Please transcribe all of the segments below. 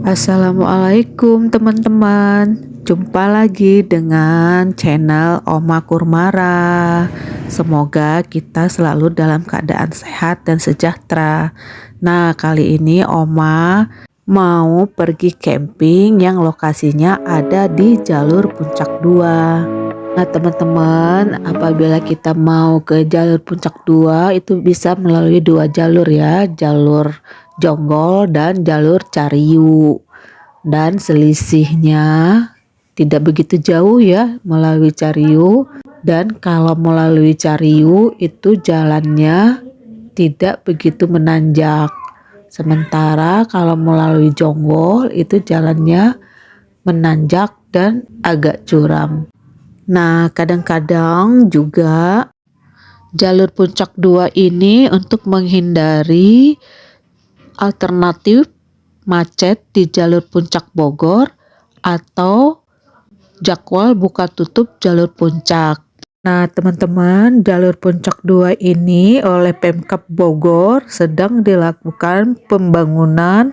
Assalamualaikum teman-teman. Jumpa lagi dengan channel Oma Kurmara. Semoga kita selalu dalam keadaan sehat dan sejahtera. Nah, kali ini Oma mau pergi camping yang lokasinya ada di jalur Puncak 2. Nah, teman-teman, apabila kita mau ke jalur Puncak 2 itu bisa melalui dua jalur ya, jalur Jonggol dan jalur Cariu. Dan selisihnya tidak begitu jauh ya melalui Cariu, dan kalau melalui Cariu itu jalannya tidak begitu menanjak. Sementara kalau melalui Jonggol itu jalannya menanjak dan agak curam. Nah, kadang-kadang juga jalur Puncak 2 ini untuk menghindari alternatif macet di jalur Puncak Bogor atau jadwal buka tutup jalur Puncak. Nah, teman-teman, jalur Puncak 2 ini oleh Pemkab Bogor sedang dilakukan pembenahan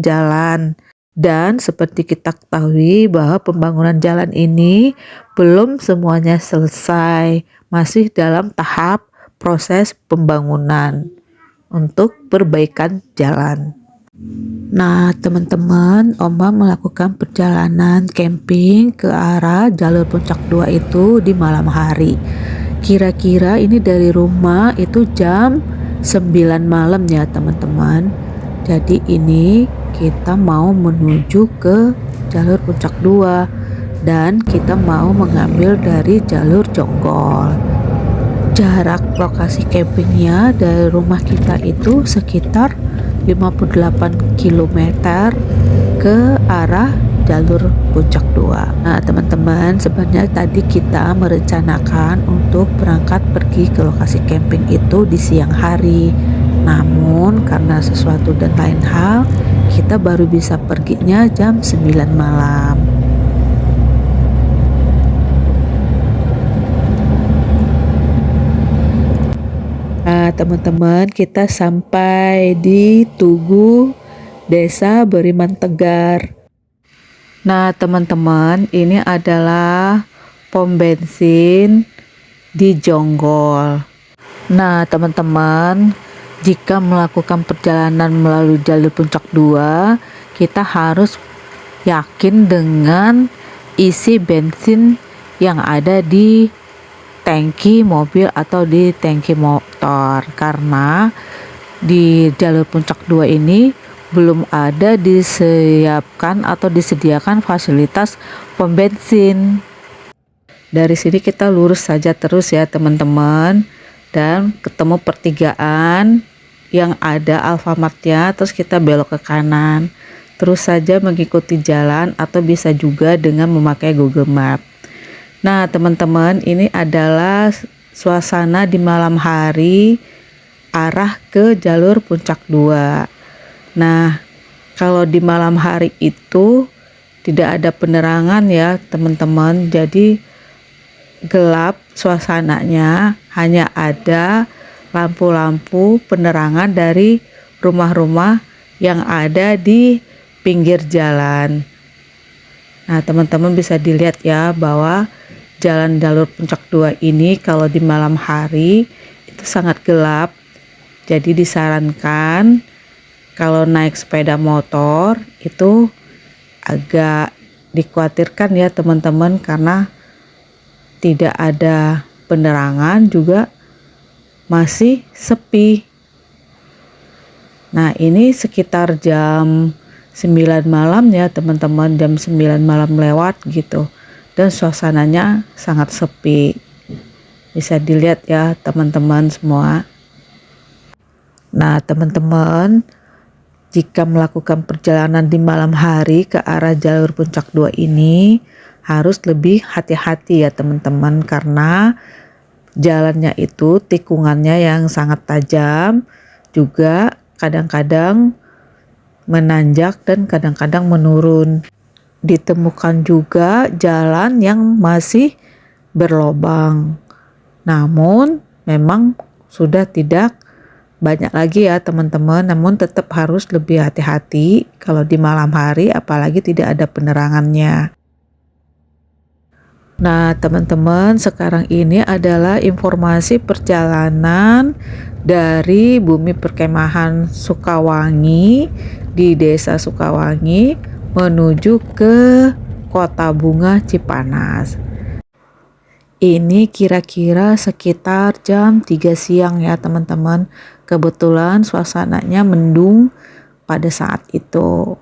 jalan. Dan seperti kita ketahui bahwa pembangunan jalan ini belum semuanya selesai, masih dalam tahap proses pembangunan untuk perbaikan jalan. Nah, teman-teman, Oma melakukan perjalanan camping ke arah jalur Puncak 2 itu di malam hari. Kira-kira ini dari rumah itu jam 9 malam ya, teman-teman. Jadi ini kita mau menuju ke jalur Puncak 2 dan kita mau mengambil dari jalur Jonggol. Jarak lokasi campingnya dari rumah kita itu sekitar 58 km ke arah jalur Puncak 2. Nah, teman-teman, sebenarnya tadi kita merencanakan untuk berangkat pergi ke lokasi camping itu di siang hari. Namun karena sesuatu dan lain hal, kita baru bisa perginya jam 9 malam. Nah, teman-teman, kita sampai di Tugu Desa Beriman Tegar. Nah, teman-teman, ini adalah pom bensin di Jonggol. Nah, teman-teman, jika melakukan perjalanan melalui jalur Puncak 2, kita harus yakin dengan isi bensin yang ada di tangki mobil atau di tangki motor, karena di jalur Puncak 2 ini belum ada disediakan fasilitas pom bensin. Dari sini kita lurus saja terus ya, teman-teman, dan ketemu pertigaan yang ada Alfamartnya, terus kita belok ke kanan, terus saja mengikuti jalan atau bisa juga dengan memakai Google Map. Nah, teman-teman, ini adalah suasana di malam hari arah ke jalur Puncak 2. Nah, kalau di malam hari itu tidak ada penerangan ya, teman-teman. Jadi gelap suasananya, hanya ada lampu-lampu penerangan dari rumah-rumah yang ada di pinggir jalan. Nah, teman-teman bisa dilihat ya bahwa jalan jalur Puncak 2 ini kalau di malam hari itu sangat gelap. Jadi disarankan kalau naik sepeda motor itu agak dikhawatirkan ya, teman-teman, karena tidak ada penerangan, juga masih sepi. Nah, ini sekitar jam 9 malam ya, teman-teman, jam 9 malam lewat gitu. Dan suasananya sangat sepi. Bisa dilihat ya, teman-teman semua. Nah, teman-teman, jika melakukan perjalanan di malam hari ke arah jalur Puncak 2 ini harus lebih hati-hati ya, teman-teman, karena jalannya itu tikungannya yang sangat tajam, juga kadang-kadang menanjak dan kadang-kadang menurun. Ditemukan juga jalan yang masih berlobang, namun memang sudah tidak banyak lagi ya teman-teman, namun tetap harus lebih hati-hati kalau di malam hari apalagi tidak ada penerangannya. Nah teman-teman, sekarang ini adalah informasi perjalanan dari Bumi Perkemahan Sukawangi di Desa Sukawangi menuju ke Kota Bunga Cipanas. Ini kira-kira sekitar jam 3 siang ya teman-teman. Kebetulan suasananya mendung pada saat itu.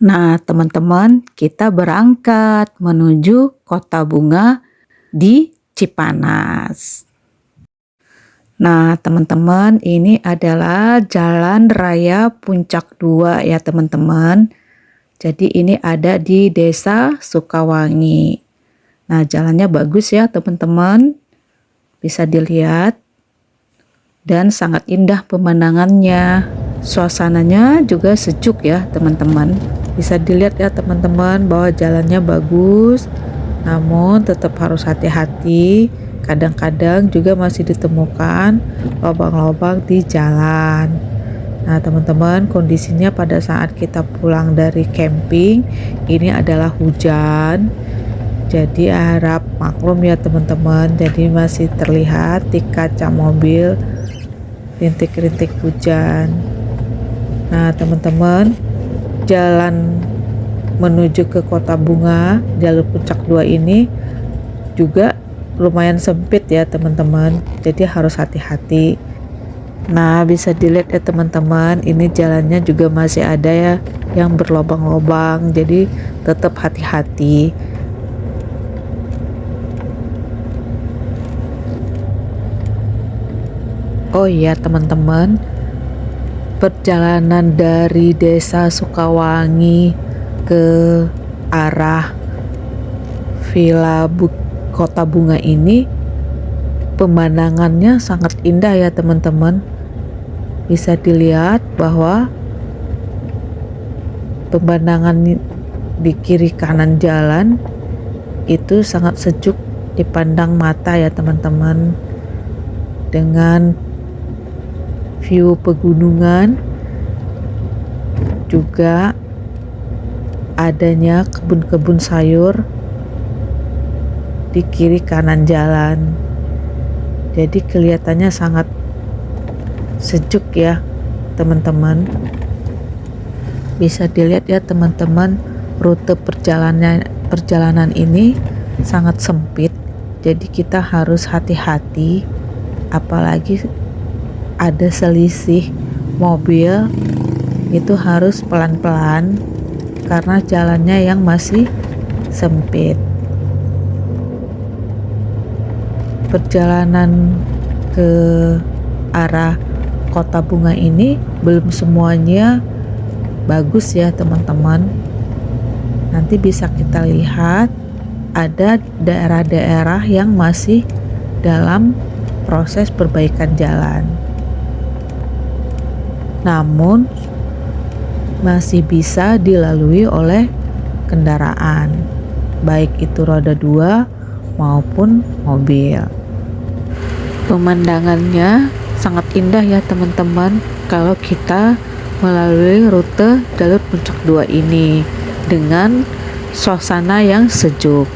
Nah teman-teman, kita berangkat menuju Kota Bunga di Cipanas. Nah teman-teman, ini adalah Jalan Raya Puncak 2 ya teman-teman. Jadi ini ada di Desa Sukawangi. Nah jalannya bagus ya teman-teman, bisa dilihat dan sangat indah pemandangannya. Suasananya juga sejuk ya teman-teman, bisa dilihat ya teman-teman bahwa jalannya bagus, namun tetap harus hati-hati. Kadang-kadang juga masih ditemukan lubang-lubang di jalan. Nah teman-teman, kondisinya pada saat kita pulang dari camping ini adalah hujan. Jadi harap maklum ya teman-teman, jadi masih terlihat di kaca mobil rintik-rintik hujan. Nah teman-teman, jalan menuju ke Kota Bunga jalur Puncak 2 ini juga lumayan sempit ya teman-teman, jadi harus hati-hati. Nah bisa dilihat ya teman-teman, ini jalannya juga masih ada ya yang berlobang-lobang, jadi tetap hati-hati. Oh iya teman-teman, perjalanan dari Desa Sukawangi ke arah Kota Bunga ini pemandangannya sangat indah ya teman-teman. Bisa dilihat bahwa pemandangan di kiri kanan jalan itu sangat sejuk dipandang mata ya teman-teman, dengan view pegunungan, juga adanya kebun-kebun sayur di kiri kanan jalan. Jadi kelihatannya sangat sejuk ya teman-teman. Bisa dilihat ya teman-teman, rute perjalanan ini sangat sempit, jadi kita harus hati-hati, apalagi ada selisih mobil itu harus pelan-pelan karena jalannya yang masih sempit. Perjalanan ke arah Kota Bunga ini belum semuanya bagus ya teman-teman. Nanti bisa kita lihat ada daerah-daerah yang masih dalam proses perbaikan jalan, namun masih bisa dilalui oleh kendaraan, baik itu roda 2 maupun mobil. Pemandangannya sangat indah ya teman-teman kalau kita melalui rute jalur Puncak 2 ini dengan suasana yang sejuk.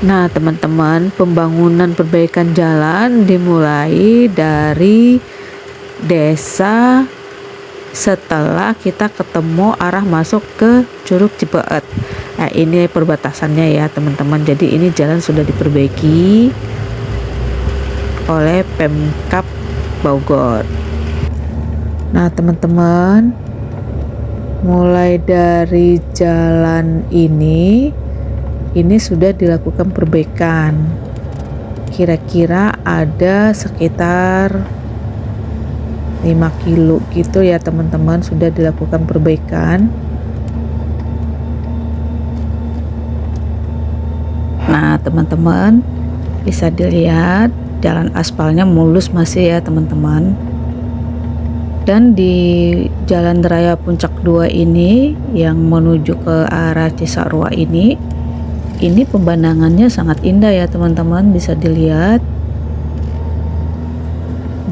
Nah teman-teman, pembangunan perbaikan jalan dimulai dari desa setelah kita ketemu arah masuk ke Curug Cipeet. Nah ini perbatasannya ya teman-teman, jadi ini jalan sudah diperbaiki oleh Pemkab Bogor. Nah teman-teman, mulai dari jalan ini sudah dilakukan perbaikan, kira-kira ada sekitar 5 kilo gitu ya teman-teman, sudah dilakukan perbaikan. Nah teman-teman, bisa dilihat jalan aspalnya mulus masih ya teman-teman. Dan di Jalan Raya Puncak 2 ini yang menuju ke arah Cisarua ini pemandangannya sangat indah ya teman-teman, bisa dilihat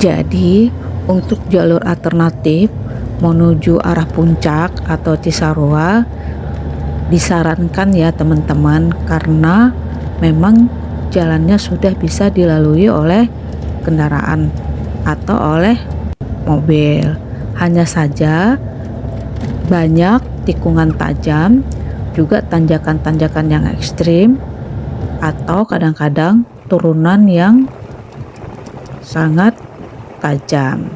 Jadi untuk jalur alternatif menuju arah puncak atau Cisarua disarankan ya teman-teman, karena memang jalannya sudah bisa dilalui oleh kendaraan atau oleh mobil. Hanya saja banyak tikungan tajam, juga tanjakan-tanjakan yang ekstrim, atau kadang-kadang turunan yang sangat tajam.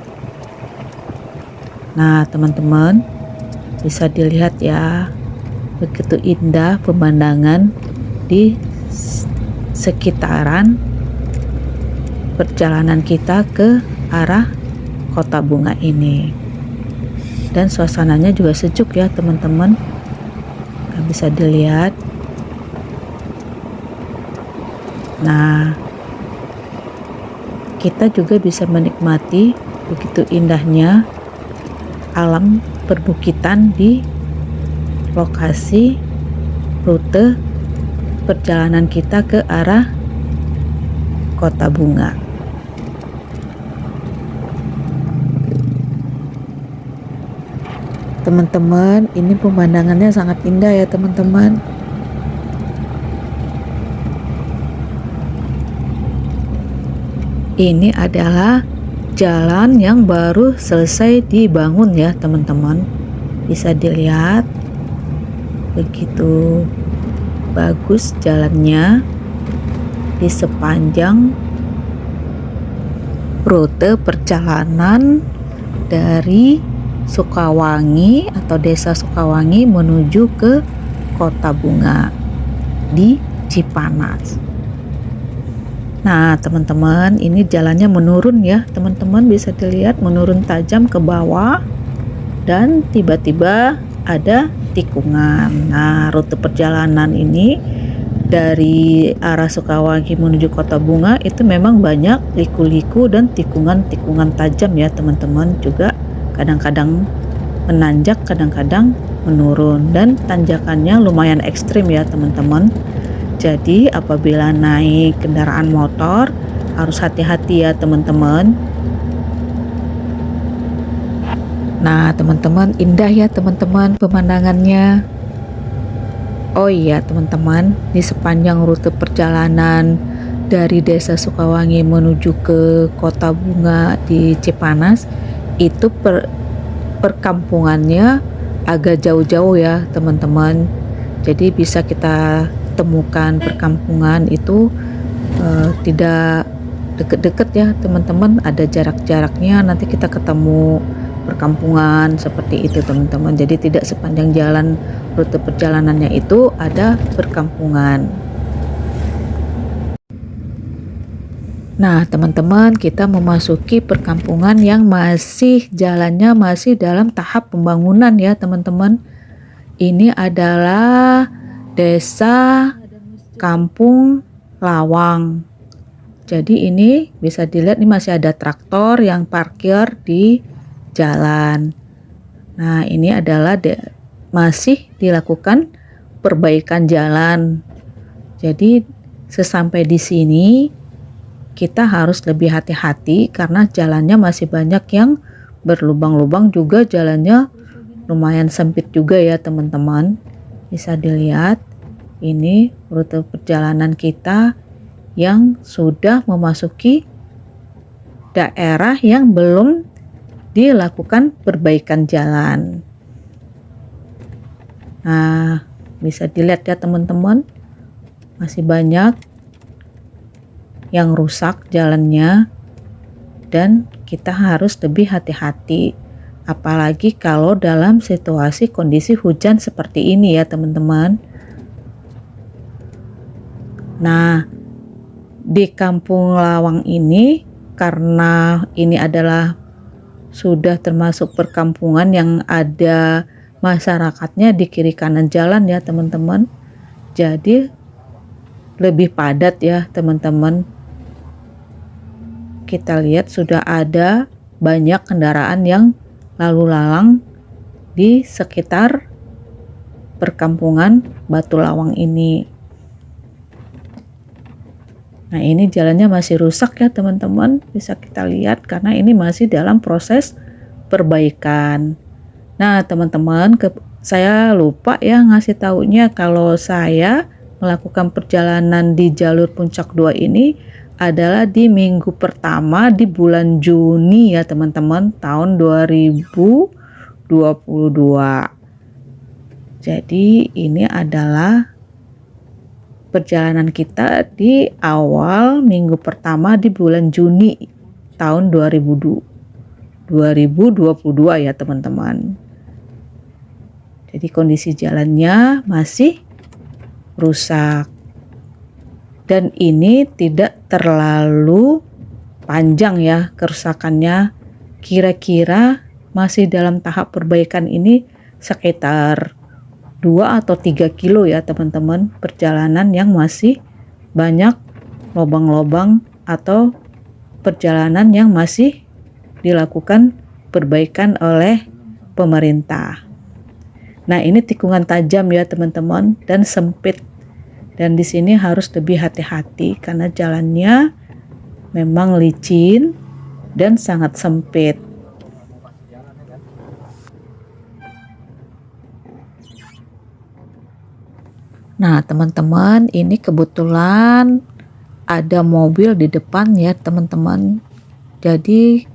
Nah teman-teman, bisa dilihat ya, begitu indah pemandangan di sekitaran perjalanan kita ke arah Kota Bunga ini. Dan suasananya juga sejuk ya teman-teman, bisa dilihat. Nah, kita juga bisa menikmati begitu indahnya alam perbukitan di lokasi rute perjalanan kita ke arah Kota Bunga. Teman-teman, ini pemandangannya sangat indah ya teman-teman. Ini adalah jalan yang baru selesai dibangun ya teman-teman. Bisa dilihat begitu bagus jalannya di sepanjang rute perjalanan dari Sukawangi atau Desa Sukawangi menuju ke Kota Bunga di Cipanas. Nah teman-teman, ini jalannya menurun ya teman-teman, bisa dilihat menurun tajam ke bawah dan tiba-tiba ada tikungan. Nah rute perjalanan ini dari arah Sukawangi menuju Kota Bunga itu memang banyak liku-liku dan tikungan-tikungan tajam ya teman-teman, juga kadang-kadang menanjak, kadang-kadang menurun, dan tanjakannya lumayan ekstrim ya teman-teman. Jadi apabila naik kendaraan motor harus hati-hati ya teman-teman. Nah teman-teman, indah ya teman-teman pemandangannya. Oh iya teman-teman, di sepanjang rute perjalanan dari Desa Sukawangi menuju ke Kota Bunga di Cipanas itu perkampungannya agak jauh-jauh ya teman-teman. Jadi bisa kita temukan perkampungan itu tidak deket-deket ya teman-teman, ada jarak-jaraknya, nanti kita ketemu perkampungan seperti itu teman-teman. Jadi tidak sepanjang jalan rute perjalanannya itu ada perkampungan. Nah teman-teman, kita memasuki perkampungan yang jalannya masih dalam tahap pembangunan ya teman-teman. Ini adalah Desa Kampung Lawang. Jadi ini bisa dilihat, ini masih ada traktor yang parkir di jalan. Nah ini adalah masih dilakukan perbaikan jalan. Jadi sesampai di sini kita harus lebih hati-hati karena jalannya masih banyak yang berlubang-lubang, juga jalannya lumayan sempit juga ya teman-teman. Bisa dilihat ini rute perjalanan kita yang sudah memasuki daerah yang belum dilakukan perbaikan jalan. Nah bisa dilihat ya teman-teman, masih banyak yang rusak jalannya dan kita harus lebih hati-hati, apalagi kalau dalam situasi kondisi hujan seperti ini ya teman-teman. Nah di Kampung Lawang ini, karena ini adalah sudah termasuk perkampungan yang ada masyarakatnya di kiri kanan jalan ya teman-teman, jadi lebih padat ya teman-teman. Kita lihat sudah ada banyak kendaraan yang lalu lalang di sekitar perkampungan Batu Lawang ini. Nah, ini jalannya masih rusak ya teman-teman, bisa kita lihat karena ini masih dalam proses perbaikan. Nah, teman-teman, saya lupa ya ngasih taunya kalau saya melakukan perjalanan di jalur Puncak 2 ini adalah di minggu pertama di bulan Juni ya teman-teman, tahun 2022. Jadi ini adalah perjalanan kita di awal minggu pertama di bulan Juni tahun 2022 ya teman-teman. Jadi kondisi jalannya masih rusak. Dan ini tidak terlalu panjang ya kerusakannya. Kira-kira masih dalam tahap perbaikan ini sekitar 2 atau 3 kilo ya teman-teman, perjalanan yang masih banyak lubang-lubang atau perjalanan yang masih dilakukan perbaikan oleh pemerintah. Nah, ini tikungan tajam ya teman-teman dan sempit. Dan di sini harus lebih hati-hati karena jalannya memang licin dan sangat sempit. Nah, teman-teman, ini kebetulan ada mobil di depan ya, teman-teman. Jadi,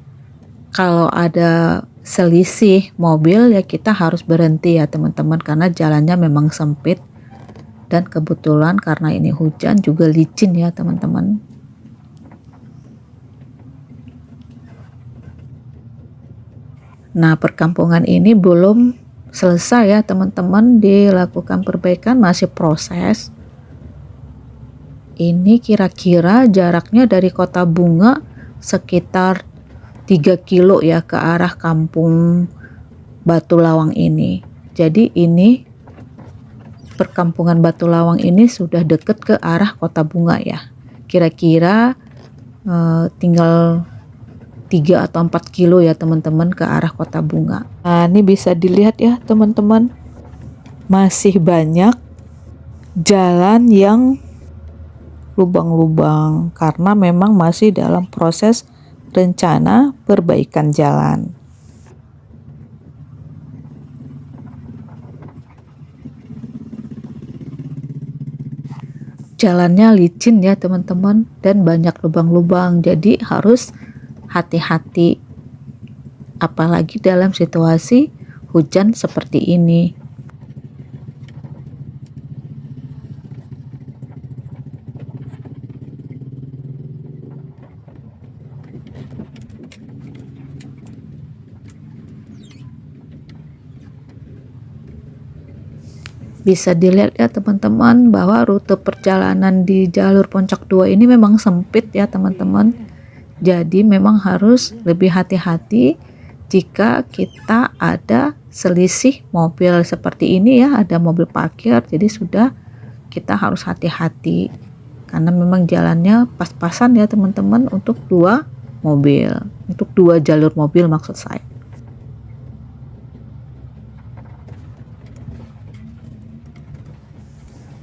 kalau ada selisih mobil ya kita harus berhenti ya, teman-teman, karena jalannya memang sempit. Dan kebetulan karena ini hujan juga licin ya, teman-teman. Nah, perkampungan ini belum selesai ya teman-teman, dilakukan perbaikan, masih proses. Ini kira-kira jaraknya dari Kota Bunga sekitar 3 kilo ya ke arah kampung Batu Lawang ini. Jadi ini perkampungan Batu Lawang ini sudah dekat ke arah Kota Bunga ya. Kira-kira tinggal 3 atau 4 kilo ya teman-teman ke arah Kota Bunga. Nah, ini bisa dilihat ya teman-teman, masih banyak jalan yang lubang-lubang karena memang masih dalam proses rencana perbaikan jalan. Jalannya licin ya teman-teman dan banyak lubang-lubang, jadi harus hati-hati apalagi dalam situasi hujan seperti ini. Bisa dilihat ya teman-teman bahwa rute perjalanan di jalur Puncak 2 ini memang sempit ya teman-teman. Jadi memang harus lebih hati-hati jika kita ada selisih mobil seperti ini ya, ada mobil parkir, jadi sudah kita harus hati-hati karena memang jalannya pas-pasan ya teman-teman untuk 2 mobil, untuk 2 jalur mobil maksud saya.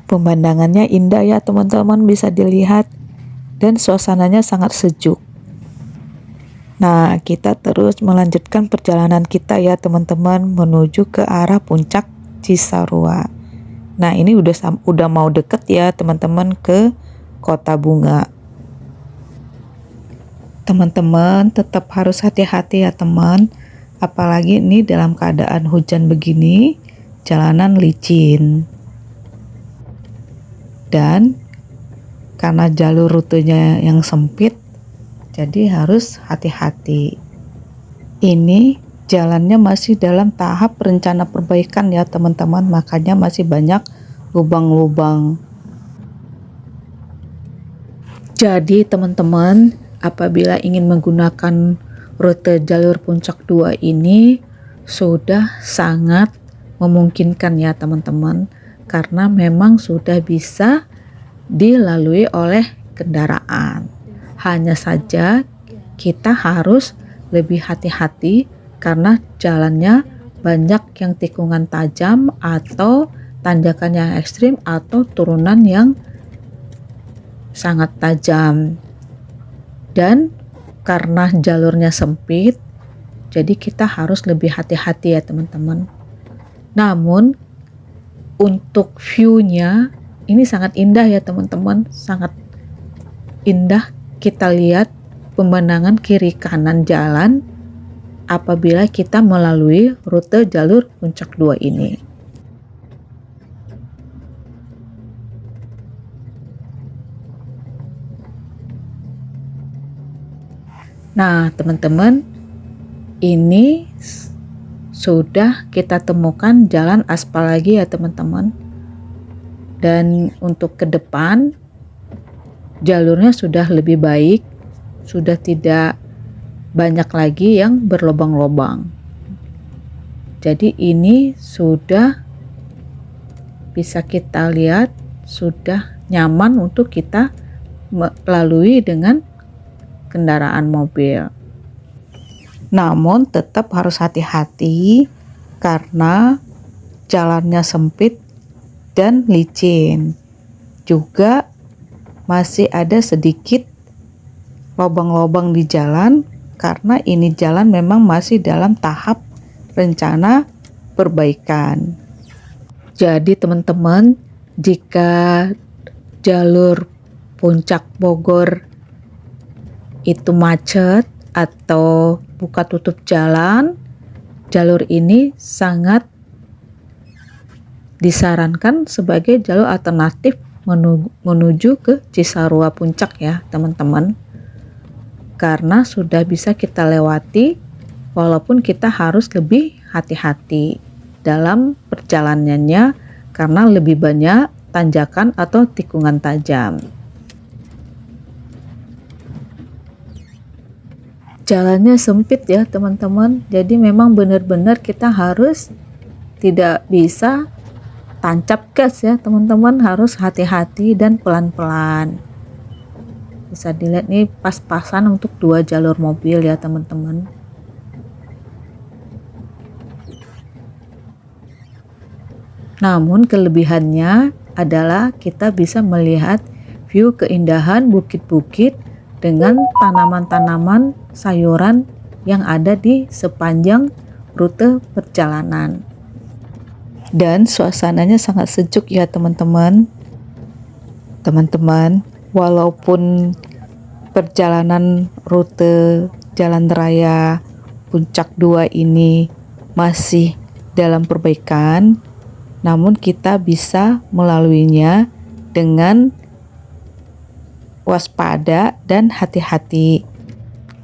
Pemandangannya indah ya teman-teman, bisa dilihat dan suasananya sangat sejuk. Nah, kita terus melanjutkan perjalanan kita ya teman-teman menuju ke arah Puncak Cisarua. Nah, ini udah mau deket ya teman-teman ke Kota Bunga. Teman-teman tetap harus hati-hati ya teman, apalagi ini dalam keadaan hujan begini, jalanan licin. Dan karena jalur rutenya yang sempit, jadi harus hati-hati. Ini jalannya masih dalam tahap rencana perbaikan ya teman-teman, makanya masih banyak lubang-lubang. Jadi teman-teman, apabila ingin menggunakan rute jalur Puncak 2 ini sudah sangat memungkinkan ya teman-teman, karena memang sudah bisa dilalui oleh kendaraan. Hanya saja kita harus lebih hati-hati karena jalannya banyak yang tikungan tajam atau tanjakan yang ekstrim atau turunan yang sangat tajam. Dan karena jalurnya sempit, jadi kita harus lebih hati-hati ya teman-teman. Namun untuk view-nya ini sangat indah ya teman-teman, sangat indah kita lihat pemandangan kiri kanan jalan apabila kita melalui rute jalur Puncak 2 ini. Nah, teman-teman, ini sudah kita temukan jalan aspal lagi ya teman-teman. Dan untuk ke depan jalurnya sudah lebih baik, sudah tidak banyak lagi yang berlobang-lobang. Jadi ini sudah bisa kita lihat sudah nyaman untuk kita melalui dengan kendaraan mobil. Namun tetap harus hati-hati karena jalannya sempit dan licin. Juga masih ada sedikit lubang-lubang di jalan karena ini jalan memang masih dalam tahap rencana perbaikan. Jadi teman-teman, jika jalur Puncak Bogor itu macet atau buka tutup jalan, jalur ini sangat disarankan sebagai jalur alternatif menuju ke Cisarua Puncak ya teman-teman, karena sudah bisa kita lewati walaupun kita harus lebih hati-hati dalam perjalanannya karena lebih banyak tanjakan atau tikungan tajam. Jalannya sempit ya teman-teman, jadi memang benar-benar kita harus tidak bisa tancap gas ya teman-teman, harus hati-hati dan pelan-pelan. Bisa dilihat nih pas-pasan untuk 2 jalur mobil ya teman-teman. Namun kelebihannya adalah kita bisa melihat view keindahan bukit-bukit dengan tanaman-tanaman sayuran yang ada di sepanjang rute perjalanan. Dan suasananya sangat sejuk ya teman-teman. Teman-teman, walaupun perjalanan rute jalan raya Puncak 2 ini masih dalam perbaikan, namun kita bisa melaluinya dengan waspada dan hati-hati.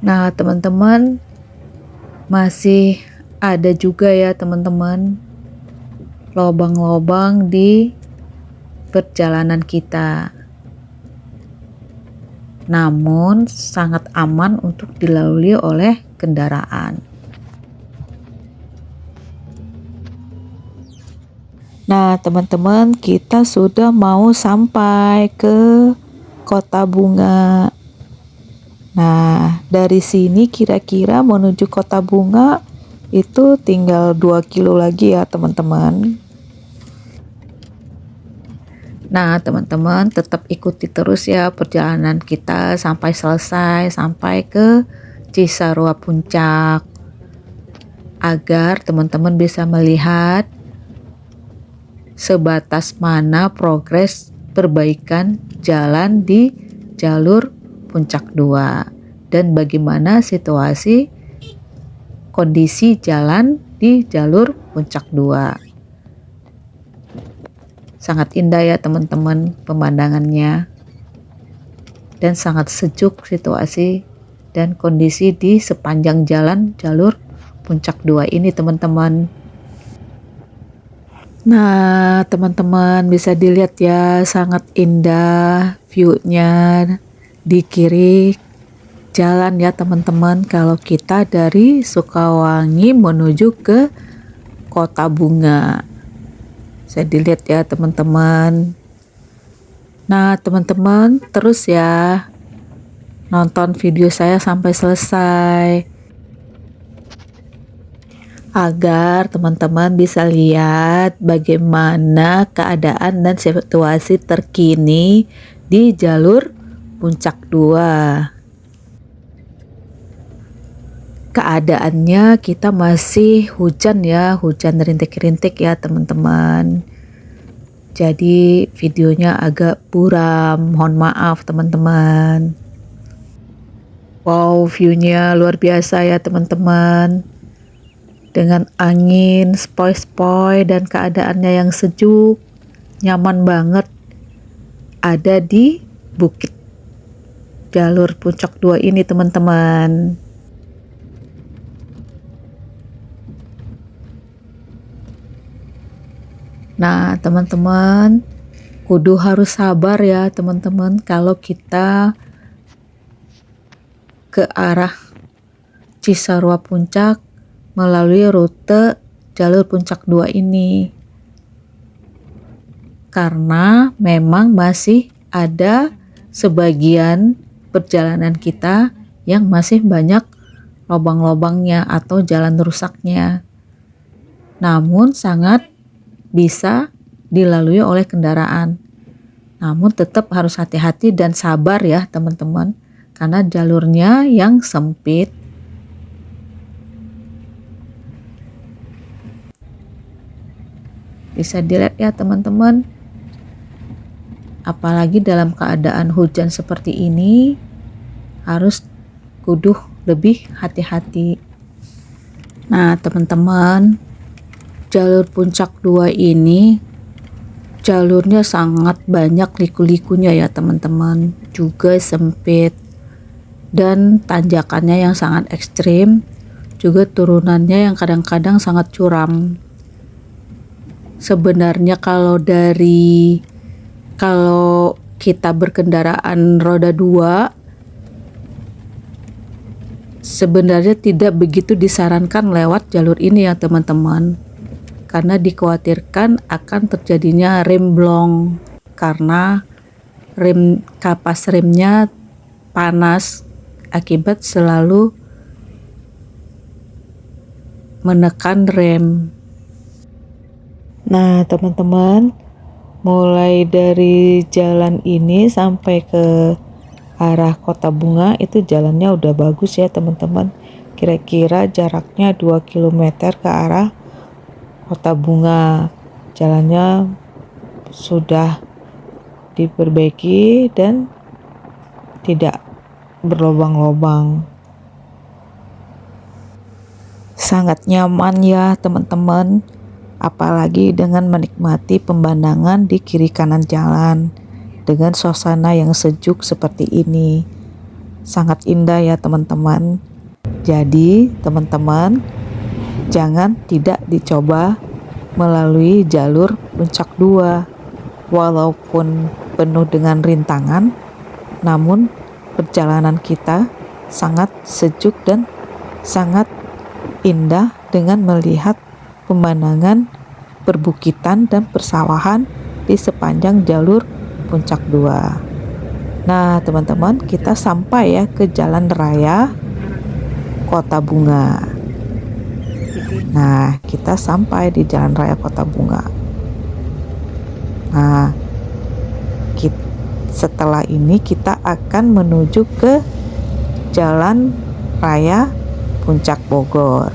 Nah teman-teman, masih ada juga ya teman-teman lobang-lobang di perjalanan kita, namun sangat aman untuk dilalui oleh kendaraan. Nah teman-teman, kita sudah mau sampai ke Kota Bunga. Nah dari sini kira-kira menuju Kota Bunga itu tinggal 2 kilo lagi ya teman-teman. Nah teman-teman, tetap ikuti terus ya perjalanan kita sampai selesai, sampai ke Cisarua Puncak, agar teman-teman bisa melihat sebatas mana progres perbaikan jalan di jalur Puncak 2 dan bagaimana situasi kondisi jalan di jalur Puncak 2. Sangat indah ya teman-teman pemandangannya, dan sangat sejuk situasi dan kondisi di sepanjang jalan jalur Puncak 2 ini teman-teman. Nah teman-teman, bisa dilihat ya, sangat indah view-nya di kiri jalan ya teman-teman, kalau kita dari Sukawangi menuju ke Kota Bunga. Bisa dilihat ya teman-teman. Nah teman-teman, terus ya nonton video saya sampai selesai agar teman-teman bisa lihat bagaimana keadaan dan situasi terkini di jalur Puncak 2. Keadaannya kita masih hujan ya, hujan rintik-rintik ya teman-teman. Jadi videonya agak buram, mohon maaf teman-teman. Wow, view-nya luar biasa ya teman-teman. Dengan angin spoi-spoi dan keadaannya yang sejuk, nyaman banget. Ada di bukit jalur Puncak 2 ini teman-teman. Nah teman-teman, kudu harus sabar ya teman-teman kalau kita ke arah Cisarua Puncak melalui rute jalur Puncak 2 ini, karena memang masih ada sebagian perjalanan kita yang masih banyak lubang-lubangnya atau jalan rusaknya, namun sangat bisa dilalui oleh kendaraan. Namun tetap harus hati-hati dan sabar ya teman-teman, karena jalurnya yang sempit. Bisa dilihat ya teman-teman, apalagi dalam keadaan hujan seperti ini harus kudu lebih hati-hati. Nah teman-teman, jalur Puncak 2 ini jalurnya sangat banyak liku-likunya ya teman-teman, juga sempit dan tanjakannya yang sangat ekstrim, juga turunannya yang kadang-kadang sangat curam. Sebenarnya kalau kita berkendaraan roda 2 sebenarnya tidak begitu disarankan lewat jalur ini ya teman-teman, karena dikhawatirkan akan terjadinya remblong karena kapas remnya panas akibat selalu menekan rem. Nah teman-teman, mulai dari jalan ini sampai ke arah Kota Bunga itu jalannya udah bagus ya teman-teman, kira-kira jaraknya 2 km ke arah Kota Bunga. Jalannya sudah diperbaiki dan tidak berlubang-lubang. Sangat nyaman ya teman-teman, apalagi dengan menikmati pemandangan di kiri kanan jalan dengan suasana yang sejuk seperti ini. Sangat indah ya teman-teman. Jadi teman-teman, jangan tidak dicoba melalui jalur Puncak 2. Walaupun penuh dengan rintangan, namun perjalanan kita sangat sejuk dan sangat indah dengan melihat pemandangan perbukitan dan persawahan di sepanjang jalur Puncak 2. Nah teman-teman, kita sampai ya ke jalan raya Kota Bunga. Nah, kita sampai di Jalan Raya Kota Bunga. Nah, setelah ini kita akan menuju ke Jalan Raya Puncak Bogor.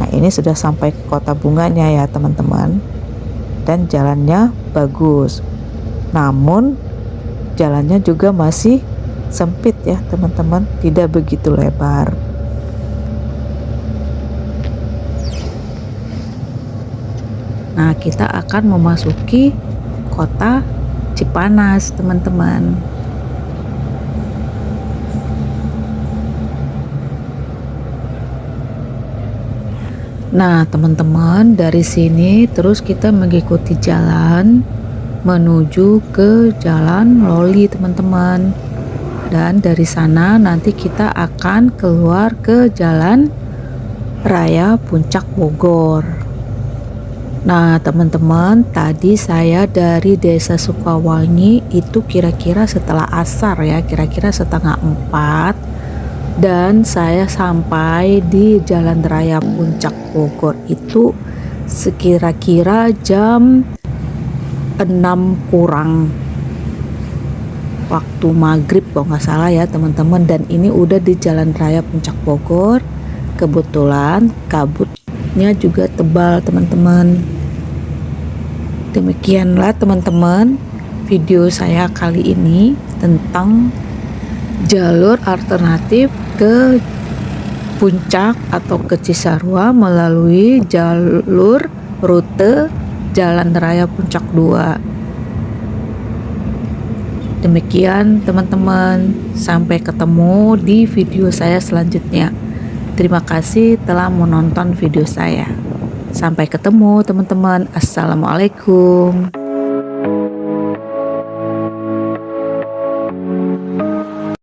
Nah, ini sudah sampai ke Kota Bunganya ya teman-teman. Dan jalannya bagus. Namun, jalannya juga masih sempit ya teman-teman, tidak begitu lebar. Nah, kita akan memasuki kota Cipanas, teman-teman. Nah, teman-teman, dari sini terus kita mengikuti jalan menuju ke Jalan Loli, teman-teman. Dan dari sana nanti kita akan keluar ke Jalan Raya Puncak Bogor. Nah teman-teman, tadi saya dari Desa Sukawangi itu kira-kira setelah asar ya, kira-kira 3:30, dan saya sampai di Jalan Raya Puncak Bogor itu sekira-kira jam 6 kurang. waktu maghrib kalau nggak salah ya teman-teman, dan ini udah di Jalan Raya Puncak Bogor. Kebetulan kabutnya juga tebal teman-teman. Demikianlah teman-teman video saya kali ini tentang jalur alternatif ke Puncak atau ke Cisarua melalui jalur rute Jalan Raya Puncak 2. Demikian teman-teman, sampai ketemu di video saya selanjutnya. Terima kasih telah menonton video saya. Sampai ketemu teman-teman. Assalamualaikum.